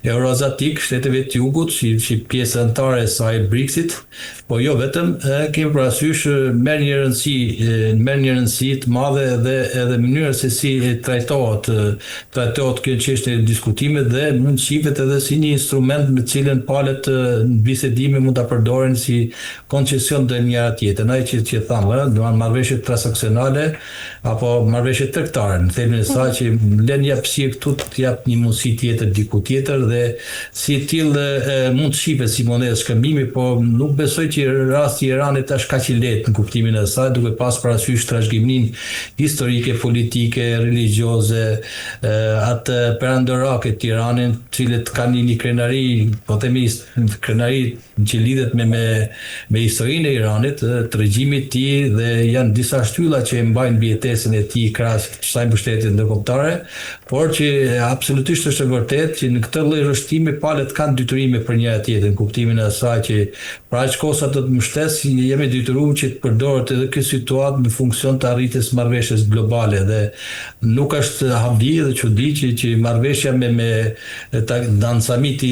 euroaziatik, shteteve të jugut, si pjesë anëtare e saj Brexit, po jo vetëm, kemi parasysh merr një rëndësi të madhe edhe mënyra se si trajtohet kjo çështje e diskutimit, dhe mund shihet edhe si një instrument me cilën palët bisedime mund ta përdoren si koncesion të njëra tjetrën. Ai që thamë, do të marrëveshje transaksionale apo marrëveshje tregtare, në thelbin e saj që lën japësi këtu të jap një mundësi tjetër diku tjetër, dhe si tillë mund të shihet si monedë shkëmbimi, po nuk besoj që rasti i Iranit është kaq i lehtë në kuptimin e saj, duke pas parasysh trashëgiminë historike, politike, religjioze, atë perandorake të Iranit, të cilët kanë një krenari, po themi krenari që lidhet me historinë e Iranit, të regjimit të tij, dhe janë disa shtylla që e mbajnë mbijetesën e tij krahas kësaj mbështetje ndërkombëtare, por që absolutisht është e vërtetë që në këtë lloj rrështimi palët kanë detyrime për njëra tjetrën, në kuptimin e saj që për aq kohë sa do të mbështes, jemi detyruar që të përdoret edhe kjo situatë në funksion të arritjes marrëveshjes globale, dhe nuk është habi dhe çudi që marrëveshja me samiti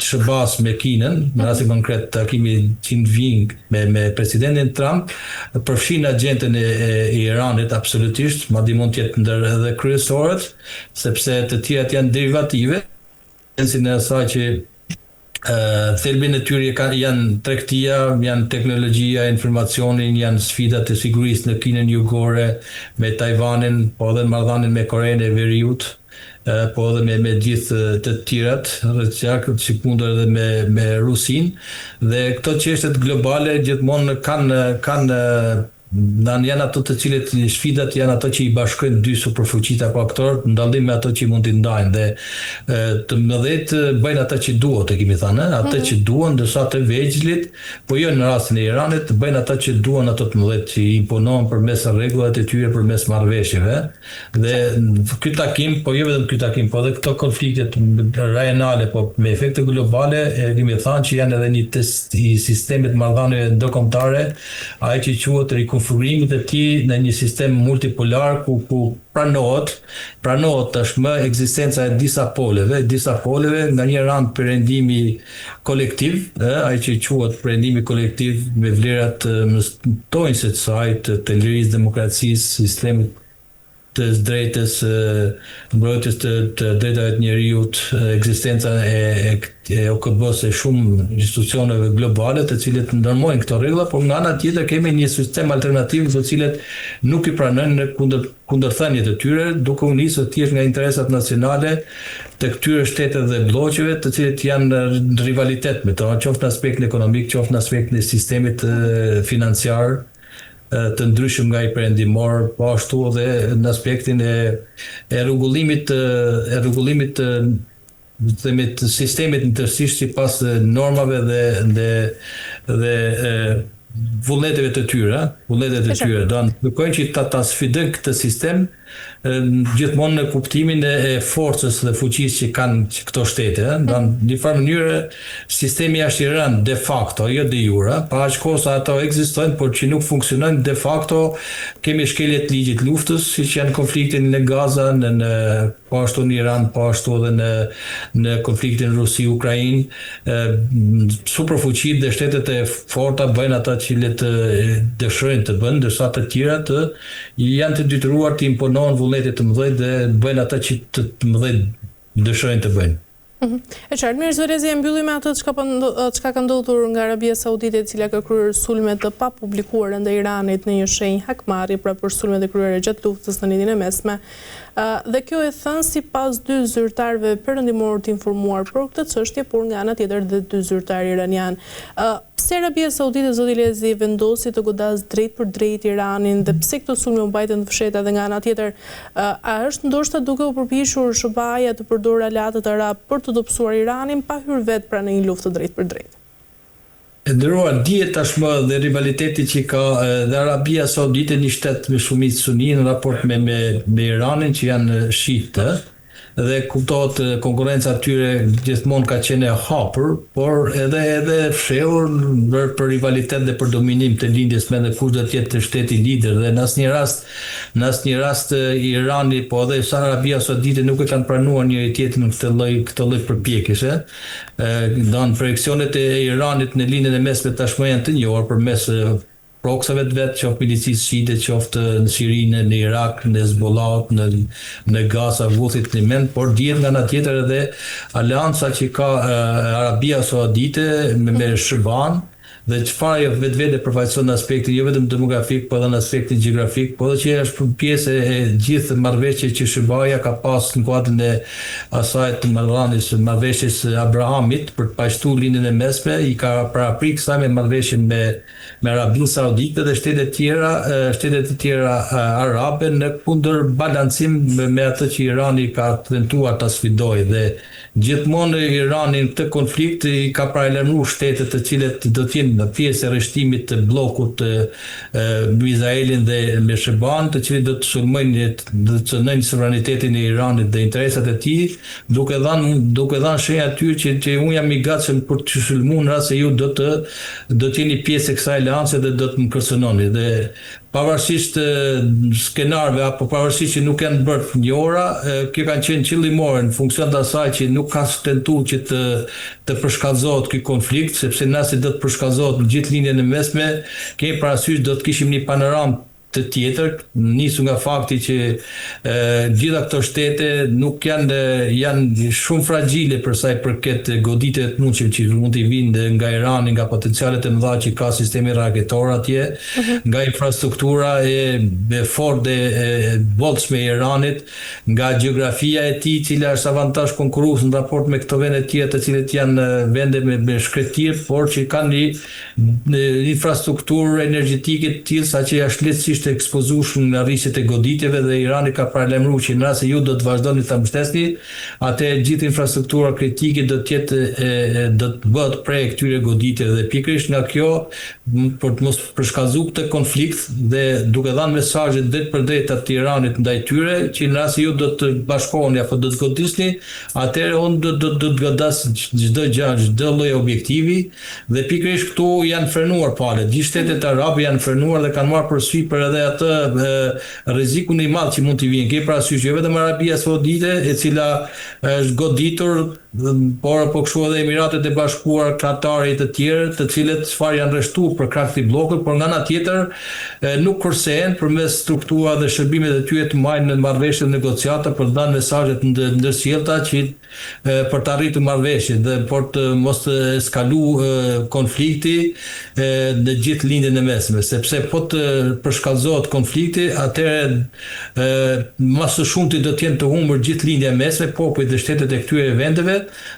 SBA-s me Kinën, në rastin konkret takimi Jinping me presidentin Trump, përfshin agjendën e Iranit absolutisht, madje mund të jetë ndër edhe kryesorët, sepse të tjerat janë derivative, në sensin e asaj që thelbin e tyre janë tregtia, janë teknologjia, informacionin, janë sfidat e sigurisë në Kinën Jugore, me Tajvanin, po edhe marrëdhënien me Korenë e Veriut, po edhe me gjithë të tjerat, rrethjak si kundër edhe me Rusin, dhe këto çështjet globale gjithmonë kanë janë ato të cilët sfidat janë ato që i bashkojnë dy superfuqit apo aktorët, në dallim me ato që mund t'i ndajnë dhe të mëdhet bëjnë ata që duhet, e kemi thënë, ato që duan, ndërsa të vegjëlit, po jo në rastin e Iranit, bëjnë ata që duan ato të mëdhet që i imponohen përmes rregullat e tyre, përmes marrëveshjeve. Dhe ky takim, po jo vetëm ky takim, po edhe këto konfliktet rajonale, po me efekte globale, e kemi thënë që janë edhe një test i sistemit marrëdhënieve ndërkombëtare, ai që quhet rikonfigurimit e tij në një sistem multipolar ku pranohet tashmë ekzistenca e disa poleve, nga një rand perëndimi kolektiv, ai që quhet perëndimi kolektiv me vlerat mëstojnëse të saj të lirisë, demokracisë, sistemit të drejtës, mbrojtjes të drejtave të njerëzit, ekzistenca e OKB-s e shumë institucioneve globale të cilët ndërmojnë këto rregulla, por nga ana tjetër kemi një sistem alternativ të cilët nuk i pranojnë kundërthënjet e tyre, duke u nisur thjesht nga interesat nacionale të këtyre shteteve dhe bloqeve, të cilët janë në rivalitet me to, qoftë në aspektin ekonomik, qoftë në aspektin e sistemit financiar të ndryshëm nga i perëndimor, po ashtu edhe në aspektin e rregullimit të sistemit ndërsisht sipas normave dhe vullneteve të tyre, do të kërkojnë që ta sfidojnë këtë sistem gjithmonë në kuptimin e forcës dhe fuqisë që kanë këto shtete. Në një farë mënyrë sistemi është i rënd de facto, jo de jure, pa aq kohë sa ato ekzistojnë, por që nuk funksionojnë de facto, kemi shkeljet ligjit luftës, siç janë konfliktin në Gaza, po ashtu në Iran, po ashtu edhe në konfliktin Rusi-Ukrainë. Superfuqitë dhe shtetet e forta bëjnë ata që dëshirojnë të bëjnë, ndërsa të tjerat janë të detyruar të imponohen vullnetet të mëdhenj dhe bëjnë ata që të mëdhenj dëshirojnë të bëjnë. E qartë, mirë zërezi, e mbyllim me atë çka ka ndodhur nga Arabia Saudite, e cila ka kryer sulme të papublikuara ndaj Iranit në një shenjë hakmarrje për sulmet e kryera gjatë luftës në Lindjen e Mesme. Dhe kjo e thënë sipas dy zyrtarëve perëndimor të informuar për këtë çështje, por nga ana tjetër dhe dy zyrtarë iranian. Pse Arabia Saudite, zoti Lezi, vendosi të godas drejt për drejt Iranin dhe pse këto sulme u mbajtën të fshehta dhe nga ana tjetër, a është ndoshta duke u përpiqur SBA-ja të përdorë aleatët arab për të dobësuar Iranin pa hyrë vetë pra në një luftë drejt për drejt? Ndërruar, dihet tashmë dhe rivaliteti që ka dhe Arabia Saudite, një shtet me shumicë suni në raport me Iranin që janë shiite, dhe kuptohet konkurenca atyre gjithmonë ka qenë e hapur, por edhe fshehur për rivalitet dhe për dominim të lindjes me dhe kush do të jetë shteti lider. Dhe në asnjë rast Irani, po edhe Arabia Saudite nuk e kanë pranuar njëri tjetrin në këtë lloj përpjekjesh. Projeksionet e Iranit në lindjen e mesme tashmë janë të njohur përmes proksave të vetë, qoftë milicisë shite, qoftë në Sirinë, në Irak, në Hezbollah, në Gaza, Houthit në Yemen, por dihet nga ana tjetër edhe aleanca që ka Arabia Saudite me SBA-n, dhe çfarë vetvete përfaqëson në aspektin jo vetëm demografik, por edhe në aspektin gjeografik, por edhe që është pjesë e gjithë marrëveshjes që SBA-ja ka pas në kuadrin e asaj të marrëveshjes Abrahamit për të paqësuar lindjen e mesme, i ka paraprik kësaj me marrëveshjen me Arabinë Saudite dhe shtetet e tjera arabe në kundër balancim me atë që Irani ka tentuar ta sfidojë. Dhe gjithmonë Irani në këtë konflikt i ka paralajmëruar shtetet të cilët do të jenë në pjesë e rreshtimit të bllokut me Izraelin dhe me SBA-n, të cilët do të sulmojnë dhe të cënojnë sovranitetin e Iranit dhe interesat e tij, duke dhënë shenja atyre që unë jam i gatshëm për të sulmuar në rast se ju do të jeni pjesë e kësaj aleance dhe do të më kërcënoni. Dhe pavarësisht skenarëve apo pavarësisht që nuk janë bërë të njohura, kjo kanë qenë qëllimore në funksion të asaj që nuk ka tentuar që të përshkallëzohet ky konflikt, sepse nëse do të përshkallëzohet në gjithë lindjen e mesme, kemi parasysh do të kishim një panoramë të tjetër, nisu nga fakti që gjitha këto shtete nuk janë shumë fragjile për sa i përket goditjeve të mundshme që mund të vinë nga Irani, nga potencialet e mëdha që ka sistemi raketor atje, nga infrastruktura e fortë e bollshme e Iranit, nga gjeografia e tij, cila është avantazh konkurrues në raport me këto vende të tjera, të cilët janë vende me shkretir, por që kanë një infrastrukturë energjetike të tillë sa që është lehtësisht të ekspozueshëm nga rrisjet e goditjeve, dhe Irani ka paralajmëruar që nëse ju do të vazhdoni ta mbështesni, atë gjithë infrastruktura kritike do të bëhet prej këtyre goditjeve, dhe pikërisht nga kjo, për të mos përshkallëzuar këtë konflikt dhe duke dhënë mesazhe drejt për drejt të Iranit ndaj tyre, që nëse ju do të bashkoheni apo do të godisni, atëherë unë do të godas çdo gjë, çdo lloj objektivi, dhe pikërisht këtu janë frenuar palët. Gjithë shtetet arabe janë frenuar dhe kanë marrë përsipër edhe atë rrezikun e madh që mund të vijë. Ke parasysh jo vetëm Arabia Saudite, e cila është goditur, por po kështu edhe Emiratet e Bashkuara, Katari e të tjerë, të cilët çfarë janë rreshtuar për krah të bllokut, por nga ana tjetër nuk kursehen përmes struktura dhe shërbimet e tyre të marrin në marrëveshje negociata për të dhënë mesazhe të ndërsjellta që për të arritur marrëveshje dhe për të mos eskalu konflikti në gjithë lindjen e mesme, sepse po të përshkallëzohet konflikti, atëherë më së shumti do të jenë të humbur gjithë lindja e mesme, popujt dhe shtetet e këtyre vendeve,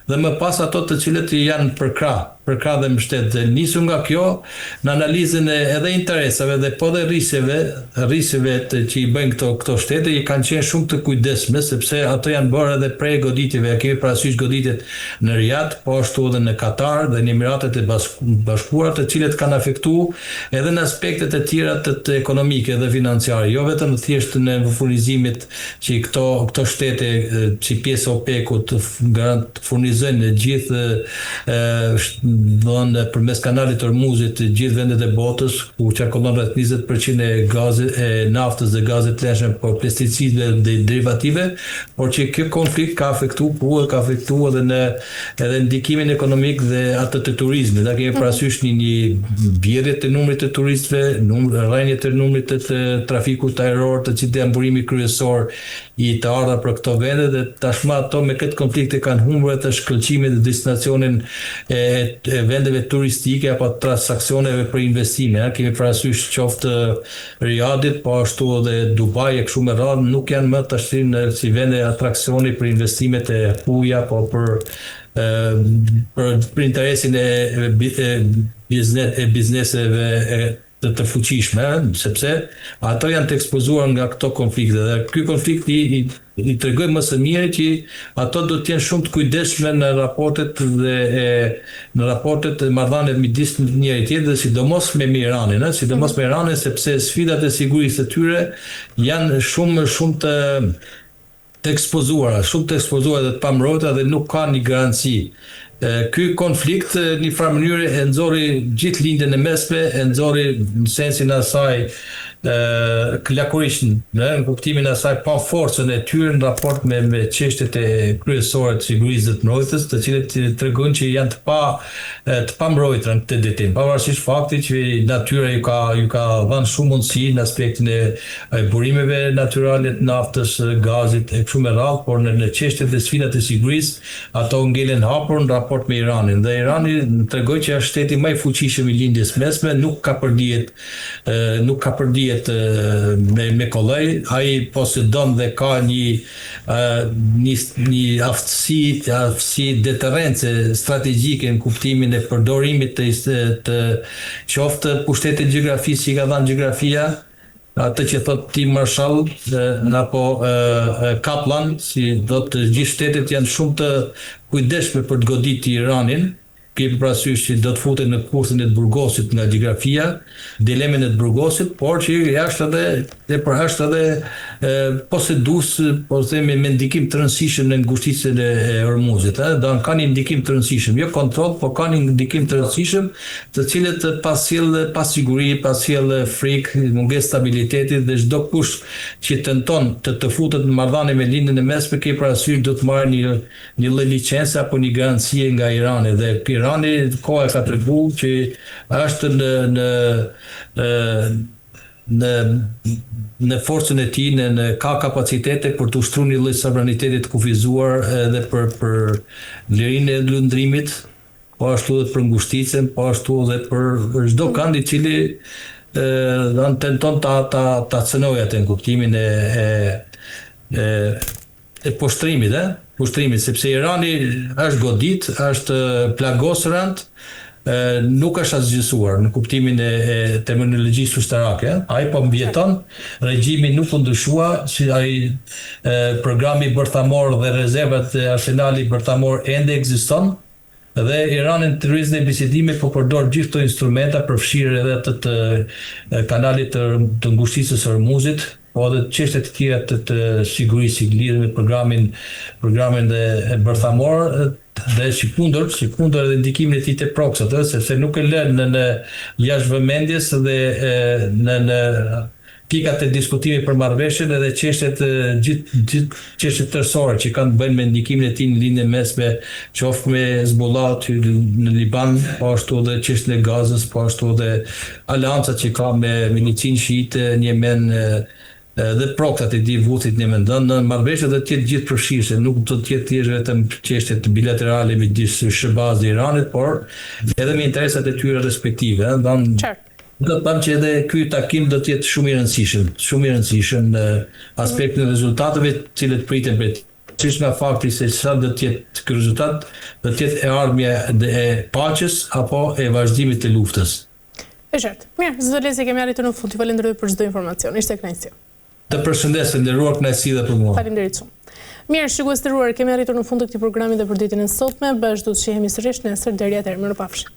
dhe më pas ato të cilët janë për krah dhe mbështet. Nisu nga kjo, në analizën edhe interesave dhe po dhe rrisjeve që i bëjnë këto shtete, i kanë qenë shumë të kujdesshme, sepse ato janë bërë edhe prej goditjeve. Kemi parasysh goditjet në Riyadh, po ashtu edhe në Katar dhe në Emiratet e Bashkuara, të cilët kanë afektuar edhe në aspektet e tjera të ekonomike dhe financiare, jo vetëm thjesht në furnizimit që këto shtete që pjesë OPEC-ut furnizojnë gjithë përmes kanalit Hormuzit të gjithë vendet e botës, ku qarkullon rreth 20% e naftës dhe gazit të lëshëm, por pesticide dhe derivative, por që kjo konflikt ka afektuar edhe ndikimin ekonomik dhe atë të turizmit. Da kemi parasysh një bjerrje të numrit të turistëve, rrënje të numrit të trafikut ajror, të cilët janë burimi kryesor i të ardha për këto vende, dhe tashmë ato me këtë konflikt kanë humbur atë shkëlqimin dhe destinacionin e vendeve turistike apo transaksioneve për investime. Kemi parasysh qoftë Riyadit, po ashtu edhe Dubai e kështu me radhë, nuk janë më tash si vende atraksioni për investimet e huaja, po për interesin e bizneseve të fuqishme, sepse ato janë të ekspozuar nga këto konflikte, dhe ky konflikt i tregoj më së miri që ato do të jenë shumë të kujdesshme në raportet e marrëdhënieve midis njëri tjetrit, dhe sidomos me Iranin, sepse sfidat e sigurisë të tyre janë shumë të ekspozuara dhe të pambrojtura, dhe nuk ka një garanci. Ky konflikt në farë mënyrë e nxorri gjithë lindjen e mesme, e nxorri në sensin e asaj klakurisht, në kuptimin e asaj pa forcën e tyre në raport me çështjet e kryesore të sigurisë dhe të mbrojtjes, të cilët tregojnë që janë të pambrojtura në këtë detim, pavarësisht faktit që natyra ju ka dhënë shumë mundësi në aspektin e burimeve natyrale të naftës, gazit e kështu me radhë, por në çështjet e sfidat e sigurisë ato ngelen hapur në raport me Iranin, dhe Irani tregoi që është shteti më i fuqishëm i lindjes mesme, nuk ka përdihet me kollaj, ai posedon dhe ka një aftësi deterrence strategjike në kuptimin e përdorimit të qoftë pushtetit gjeografisë që ka dhënë gjeografia, atë që thot Tim Marshall apo Kaplan, si do të gjithë shtetet janë shumë të kujdesshme për të goditur Iranin. Kemi parasysh që do të futen në kursin e të Burgosit nga gjeografia, dilemën e të Burgosit, por që është edhe posedues, po themi me ndikim të rëndësishëm në ngushticën e Hormuzit, do ka një ndikim të rëndësishëm, jo kontroll, por ka një ndikim të rëndësishëm, të cilët pasjell pasiguri, pasjell frikë, mungesë stabiliteti, dhe çdo kush që tenton të futet në marrëdhënie me lindjen e mesme, ke parasysh do të marrë një lloj licence apo një garancie nga Irani, dhe Irani koha ka treguar që është në forcën e tij ka kapacitete për të ushtruar një lloj sovraniteti të kufizuar edhe për lirinë e lundrimit, po ashtu edhe për ngushticën, po ashtu edhe për çdo kënd i cili tenton ta cënojë atë në kuptimin e poshtrimit, sepse Irani është godit, është plagos rënd, nuk është asgjësuar në kuptimin e terminologjisë ushtarake. Ai po mbjeton, regjimi nuk u ndryshua, si ai programi bërthamor dhe rezervat e arsenali bërthamor ende ekziston, dhe Irani në terrorizmin e bisedimit po përdor gjithë këto instrumenta për fshirë edhe të kanalit të ngushticës së Hormuzit, po edhe çështje të tjera të sigurisë lidhur me programin e bërthamor, dhe sikundër edhe ndikimin e tij te proksat, sepse nuk e lën në jashtëvëmendjes dhe në pikat e diskutimit për marrëveshjen edhe gjithë çështjet tërësore që kanë të bëjnë me ndikimin e tij në linjën mesme, qoftë me Hezbollah në Liban, po ashtu edhe çështjen e Gazës, po ashtu edhe aleancat që ka me milicin shiite në Yemen, dhe proktat e tij Vutit në mendon në marrëveshje do të jetë gjithë përfshirëse, nuk do të jetë thjesht vetëm çështje bilaterale midis Shërbaz dhe Iranit, por edhe me interesat e tyre respektive. Do të them që edhe ky takim do të jetë shumë i rëndësishëm në aspektin e rezultateve të cilët priten prej tij, nga fakti se sa do të jetë ky rezultat, do të jetë e ardhmja e paqes apo e vazhdimit të luftës. E qartë. Mirë, zot Lezi, kemi arritur në fund. Ju falenderoj për çdo informacion. Ishte kënaqësi. Të përshëndes, nderuar, kënaqësi dhe për mua. Faleminderit shumë. Mirë, shikues të nderuar, kemi arritur në fund të këtij programi dhe për ditën e sotme. Vazhdo të shihemi sërish nesër. Deri atëherë, mirupafshim.